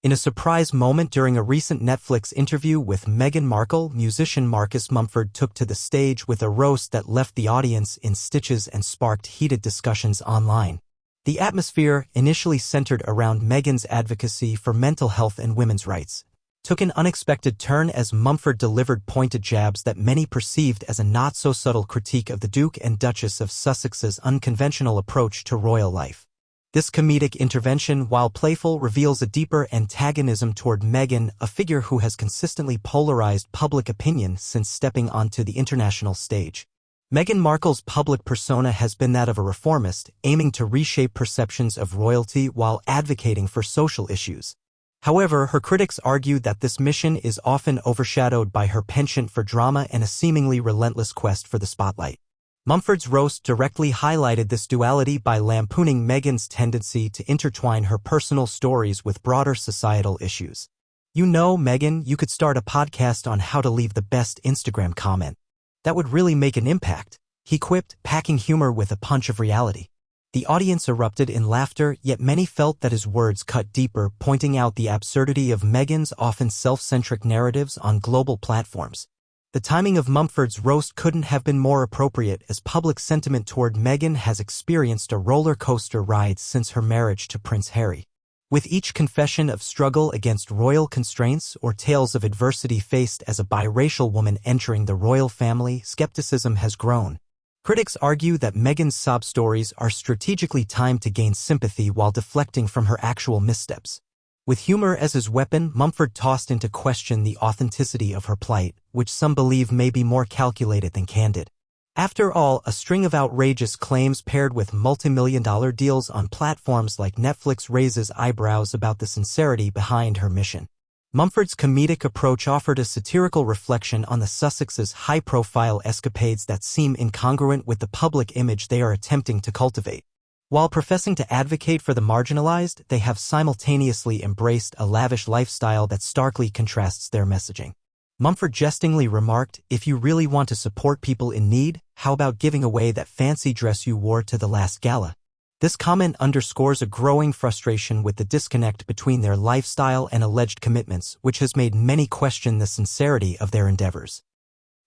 In a surprise moment during a recent Netflix interview with Meghan Markle, musician Marcus Mumford took to the stage with a roast that left the audience in stitches and sparked heated discussions online. The atmosphere, initially centered around Meghan's advocacy for mental health and women's rights, took an unexpected turn as Mumford delivered pointed jabs that many perceived as a not-so-subtle critique of the Duke and Duchess of Sussex's unconventional approach to royal life. This comedic intervention, while playful, reveals a deeper antagonism toward Meghan, a figure who has consistently polarized public opinion since stepping onto the international stage. Meghan Markle's public persona has been that of a reformist, aiming to reshape perceptions of royalty while advocating for social issues. However, her critics argue that this mission is often overshadowed by her penchant for drama and a seemingly relentless quest for the spotlight. Mumford's roast directly highlighted this duality by lampooning Meghan's tendency to intertwine her personal stories with broader societal issues. "You know, Meghan, you could start a podcast on how to leave the best Instagram comment. That would really make an impact," he quipped, packing humor with a punch of reality. The audience erupted in laughter, yet many felt that his words cut deeper, pointing out the absurdity of Meghan's often self-centric narratives on global platforms. The timing of Mumford's roast couldn't have been more appropriate, as public sentiment toward Meghan has experienced a roller coaster ride since her marriage to Prince Harry. With each confession of struggle against royal constraints or tales of adversity faced as a biracial woman entering the royal family, skepticism has grown. Critics argue that Meghan's sob stories are strategically timed to gain sympathy while deflecting from her actual missteps. With humor as his weapon, Mumford tossed into question the authenticity of her plight, which some believe may be more calculated than candid. After all, a string of outrageous claims paired with multi-million-dollar deals on platforms like Netflix raises eyebrows about the sincerity behind her mission. Mumford's comedic approach offered a satirical reflection on the Sussexes' high-profile escapades that seem incongruent with the public image they are attempting to cultivate. While professing to advocate for the marginalized, they have simultaneously embraced a lavish lifestyle that starkly contrasts their messaging. Mumford jestingly remarked, "If you really want to support people in need, how about giving away that fancy dress you wore to the last gala?" This comment underscores a growing frustration with the disconnect between their lifestyle and alleged commitments, which has made many question the sincerity of their endeavors.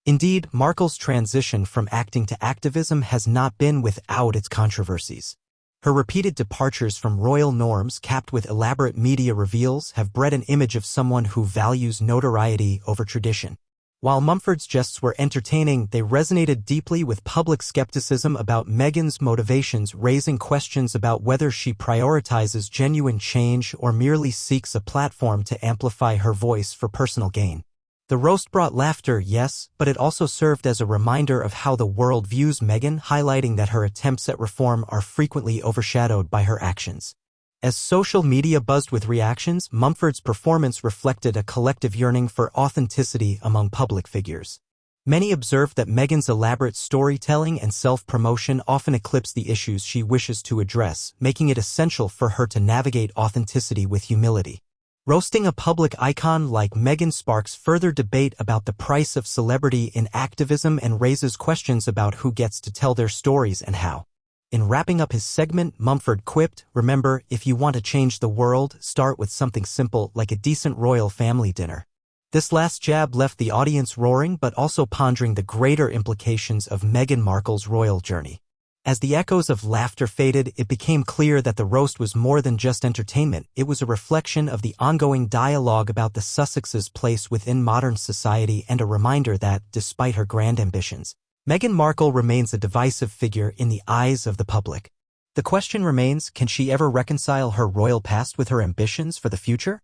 Indeed, Markle's transition from acting to activism has not been without its controversies. Her repeated departures from royal norms, capped with elaborate media reveals, have bred an image of someone who values notoriety over tradition. While Mumford's jests were entertaining, they resonated deeply with public skepticism about Meghan's motivations, raising questions about whether she prioritizes genuine change or merely seeks a platform to amplify her voice for personal gain. The roast brought laughter, yes, but it also served as a reminder of how the world views Meghan, highlighting that her attempts at reform are frequently overshadowed by her actions. As social media buzzed with reactions, Mumford's performance reflected a collective yearning for authenticity among public figures. Many observed that Meghan's elaborate storytelling and self-promotion often eclipse the issues she wishes to address, making it essential for her to navigate authenticity with humility. Roasting a public icon like Meghan sparks further debate about the price of celebrity in activism and raises questions about who gets to tell their stories and how. In wrapping up his segment, Mumford quipped, "Remember, if you want to change the world, start with something simple like a decent royal family dinner." This last jab left the audience roaring but also pondering the greater implications of Meghan Markle's royal journey. As the echoes of laughter faded, it became clear that the roast was more than just entertainment. It was a reflection of the ongoing dialogue about the Sussexes' place within modern society and a reminder that, despite her grand ambitions, Meghan Markle remains a divisive figure in the eyes of the public. The question remains, can she ever reconcile her royal past with her ambitions for the future?